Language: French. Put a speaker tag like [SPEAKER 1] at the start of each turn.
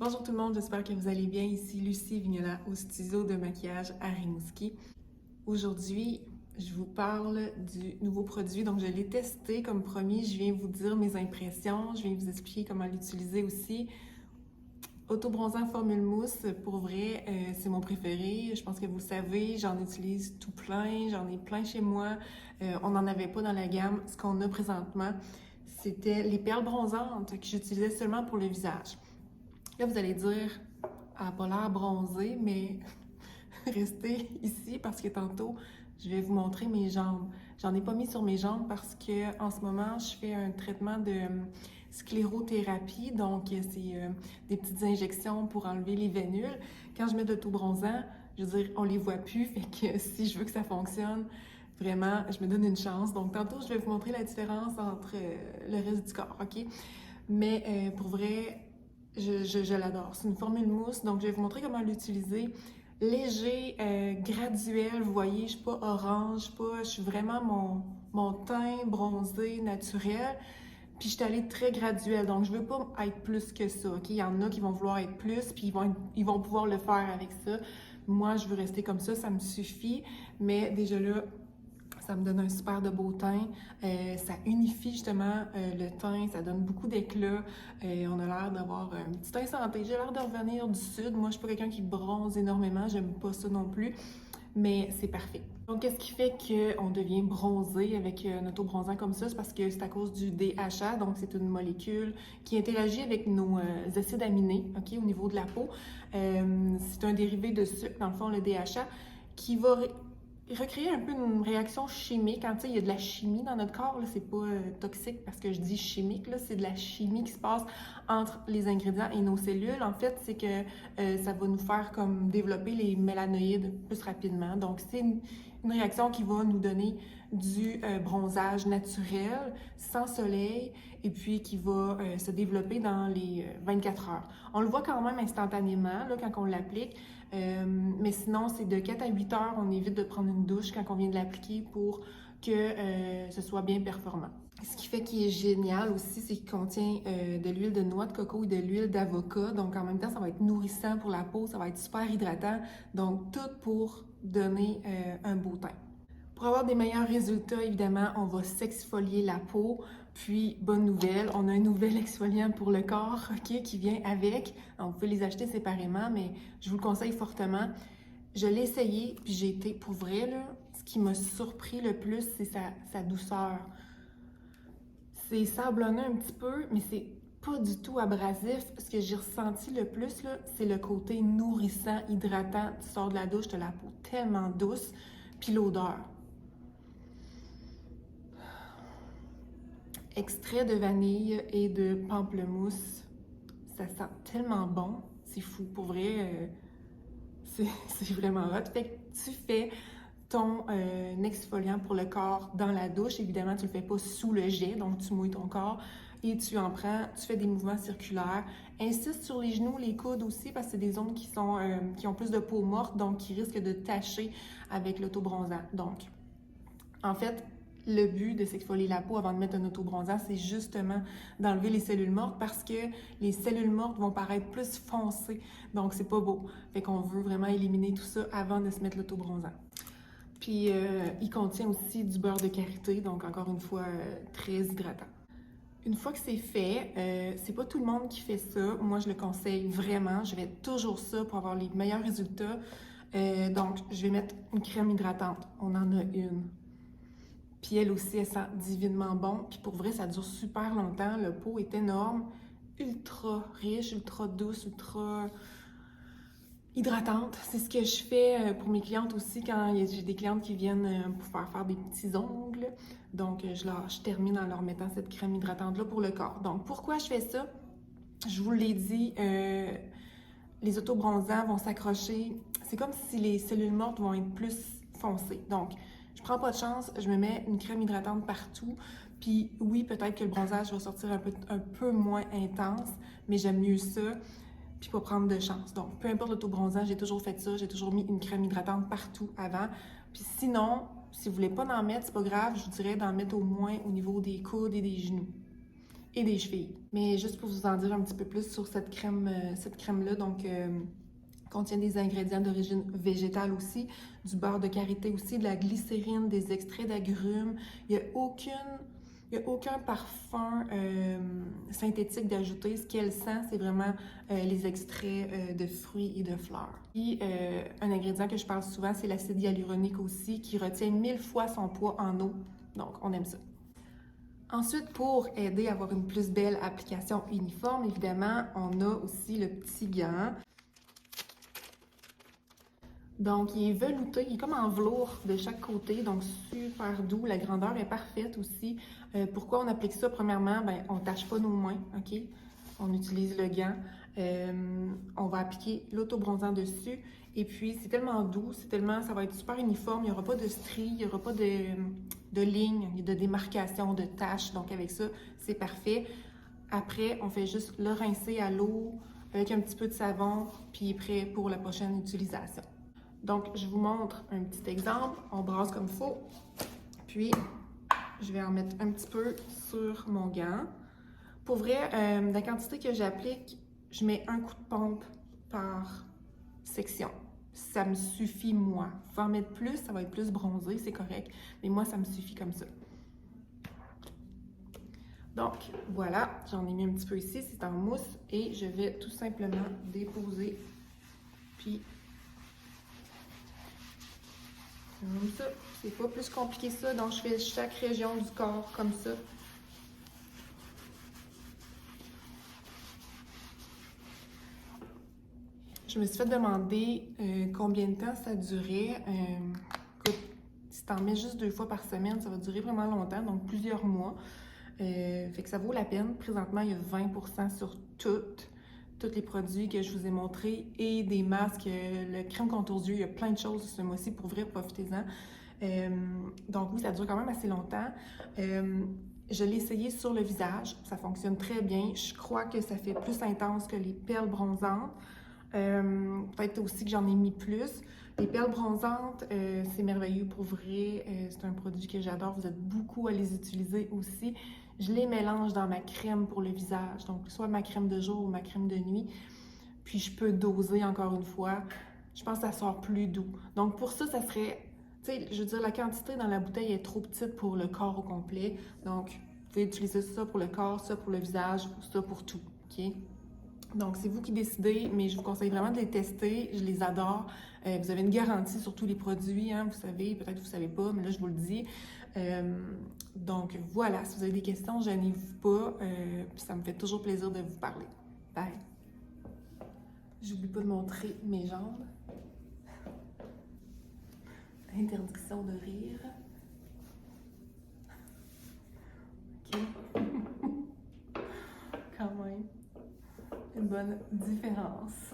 [SPEAKER 1] Bonjour tout le monde, j'espère que vous allez bien. Ici Lucie Vignola au studio de maquillage à Rimouski. Aujourd'hui, je vous parle du nouveau produit. Donc, je l'ai testé comme promis. Je viens vous dire mes impressions. Je viens vous expliquer comment l'utiliser aussi. Auto-bronzant formule mousse, pour vrai, c'est mon préféré. Je pense que vous le savez, j'en utilise tout plein. J'en ai plein chez moi. On n'en avait pas dans la gamme. Ce qu'on a présentement, c'était les perles bronzantes que j'utilisais seulement pour le visage. Là, vous allez dire, elle n'a pas l'air bronzée, mais restez ici parce que tantôt, je vais vous montrer mes jambes. J'en ai pas mis sur mes jambes parce que en ce moment, je fais un traitement de sclérothérapie. Donc, c'est des petites injections pour enlever les vénules. Quand je mets de l'auto-bronzant, je veux dire, on les voit plus. Fait que si je veux que ça fonctionne, vraiment, je me donne une chance. Donc, tantôt, je vais vous montrer la différence entre le reste du corps, OK? Mais pour vrai, je l'adore. C'est une formule mousse, donc je vais vous montrer comment l'utiliser. Léger, graduel, vous voyez, je suis pas orange, je suis vraiment mon teint bronzé naturel. Puis je suis allée très graduelle, donc je veux pas être plus que ça, OK? Il y en a qui vont vouloir être plus, puis ils vont pouvoir le faire avec ça. Moi, je veux rester comme ça me suffit. Mais déjà là, ça me donne un super de beau teint. Ça unifie justement le teint, ça donne beaucoup d'éclat. On a l'air d'avoir un petit teint santé. J'ai l'air de revenir du sud. Moi, je suis pas quelqu'un qui bronze énormément. J'aime pas ça non plus. Mais c'est parfait. Donc, qu'est-ce qui fait qu'on devient bronzé avec un auto-bronzant comme ça? C'est parce que c'est à cause du DHA. Donc, c'est une molécule qui interagit avec nos acides aminés, OK, au niveau de la peau. C'est un dérivé de sucre, dans le fond, le DHA, qui va recréer un peu une réaction chimique. Quand il y a de la chimie dans notre corps, c'est pas toxique parce que je dis chimique, c'est de la chimie qui se passe entre les ingrédients et nos cellules. En fait, c'est que ça va nous faire comme développer les mélanoïdes plus rapidement. Donc, c'est une réaction qui va nous donner du bronzage naturel, sans soleil, et puis qui va se développer dans les 24 heures. On le voit quand même instantanément là, quand on l'applique, mais sinon, c'est de 4 à 8 heures, on évite de prendre une douche quand on vient de l'appliquer pour que ce soit bien performant. Ce qui fait qu'il est génial aussi, c'est qu'il contient de l'huile de noix de coco et de l'huile d'avocat. Donc, en même temps, ça va être nourrissant pour la peau, ça va être super hydratant. Donc, tout pour donner un beau teint. Pour avoir des meilleurs résultats, évidemment, on va s'exfolier la peau. Puis, bonne nouvelle, on a un nouvel exfoliant pour le corps, OK, qui vient avec. On peut les acheter séparément, mais je vous le conseille fortement. Je l'ai essayé, puis j'ai été, pour vrai, là, ce qui m'a surpris le plus, c'est sa douceur. C'est sablonneux un petit peu, mais c'est pas du tout abrasif. Ce que j'ai ressenti le plus, là, c'est le côté nourrissant, hydratant. Tu sors de la douche, tu as la peau tellement douce, puis l'odeur. Extrait de vanille et de pamplemousse. Ça sent tellement bon. C'est fou. Pour vrai, c'est vraiment hot. Fait que tu fais ton exfoliant pour le corps dans la douche. Évidemment, tu le fais pas sous le jet, donc tu mouilles ton corps et tu en prends, tu fais des mouvements circulaires. Insiste sur les genoux, les coudes aussi, parce que c'est des zones qui ont plus de peau morte, donc qui risquent de tacher avec l'auto-bronzant. Donc, en fait, le but de s'exfolier la peau avant de mettre un auto-bronzant, c'est justement d'enlever les cellules mortes parce que les cellules mortes vont paraître plus foncées. Donc, c'est pas beau. Fait qu'on veut vraiment éliminer tout ça avant de se mettre l'auto-bronzant. Puis, il contient aussi du beurre de karité, donc encore une fois, très hydratant. Une fois que c'est fait, c'est pas tout le monde qui fait ça. Moi, je le conseille vraiment. Je vais toujours ça pour avoir les meilleurs résultats. Donc, je vais mettre une crème hydratante. On en a une. Puis elle aussi, elle sent divinement bon. Puis pour vrai, ça dure super longtemps. Le pot est énorme, ultra riche, ultra douce, ultra hydratante. C'est ce que je fais pour mes clientes aussi quand j'ai des clientes qui viennent pour faire des petits ongles. Donc, je termine en leur mettant cette crème hydratante-là pour le corps. Donc, pourquoi je fais ça? Je vous l'ai dit, les autobronzants vont s'accrocher. C'est comme si les cellules mortes vont être plus foncées. Donc, je prends pas de chance, je me mets une crème hydratante partout. Puis oui, peut-être que le bronzage va sortir un peu moins intense, mais j'aime mieux ça, puis pas prendre de chance. Donc, peu importe l'autobronzant, j'ai toujours fait ça, j'ai toujours mis une crème hydratante partout avant. Puis sinon, si vous voulez pas d'en mettre, c'est pas grave, je vous dirais d'en mettre au moins au niveau des coudes et des genoux. et des chevilles. Mais juste pour vous en dire un petit peu plus sur cette crème-là, donc contient des ingrédients d'origine végétale aussi, du beurre de karité aussi, de la glycérine, des extraits d'agrumes. Il n'y a aucun parfum synthétique d'ajouter. Ce qu'elle sent, c'est vraiment les extraits de fruits et de fleurs. Et un ingrédient que je parle souvent, c'est l'acide hyaluronique aussi, qui retient 1000 fois son poids en eau. Donc, on aime ça. Ensuite, pour aider à avoir une plus belle application uniforme, évidemment, on a aussi le petit gant. Donc, il est velouté, il est comme en velours de chaque côté, donc super doux. La grandeur est parfaite aussi. Pourquoi on applique ça? Premièrement, ben, on ne tâche pas nos mains, OK? On utilise le gant. On va appliquer l'autobronzant dessus. Et puis, c'est tellement doux, ça va être super uniforme. Il n'y aura pas de stries, il n'y aura pas de lignes, de démarcation, de taches. Donc, avec ça, c'est parfait. Après, on fait juste le rincer à l'eau avec un petit peu de savon, puis il est prêt pour la prochaine utilisation. Donc, je vous montre un petit exemple. On brasse comme il faut. Puis, je vais en mettre un petit peu sur mon gant. Pour vrai, la quantité que j'applique, je mets un coup de pompe par section. Ça me suffit, moi. Vous pouvez en mettre plus, ça va être plus bronzé, c'est correct. Mais moi, ça me suffit comme ça. Donc, voilà, j'en ai mis un petit peu ici. C'est en mousse. Et je vais tout simplement déposer. Puis, comme ça, c'est pas plus compliqué que ça, donc je fais chaque région du corps comme ça. Je me suis fait demander combien de temps ça durait. Écoute, si t'en mets juste 2 fois par semaine, ça va durer vraiment longtemps, donc plusieurs mois. Fait que ça vaut la peine. Présentement, il y a 20% sur tous les produits que je vous ai montrés et des masques, le crème contour d'yeux, il y a plein de choses ce mois-ci. Pour vrai, profitez-en. Donc oui, ça dure quand même assez longtemps. Je l'ai essayé sur le visage, ça fonctionne très bien. Je crois que ça fait plus intense que les perles bronzantes. Peut-être aussi que j'en ai mis plus. Les perles bronzantes, c'est merveilleux pour vrai. C'est un produit que j'adore. Vous êtes beaucoup à les utiliser aussi. Je les mélange dans ma crème pour le visage. Donc, soit ma crème de jour ou ma crème de nuit. Puis, je peux doser encore une fois. Je pense que ça sort plus doux. Donc, pour ça, ça serait... Tu sais, je veux dire, la quantité dans la bouteille est trop petite pour le corps au complet. Donc, vous pouvez utiliser ça pour le corps, ça pour le visage, ça pour tout. OK? Donc, c'est vous qui décidez, mais je vous conseille vraiment de les tester. Je les adore. Vous avez une garantie sur tous les produits, hein, vous savez, peut-être que vous ne savez pas, mais là, je vous le dis. Donc, voilà, si vous avez des questions, gênez-vous pas. Ça me fait toujours plaisir de vous parler. Bye! J'oublie pas de montrer mes jambes. Interdiction de rire. OK. Quand même. Une bonne différence.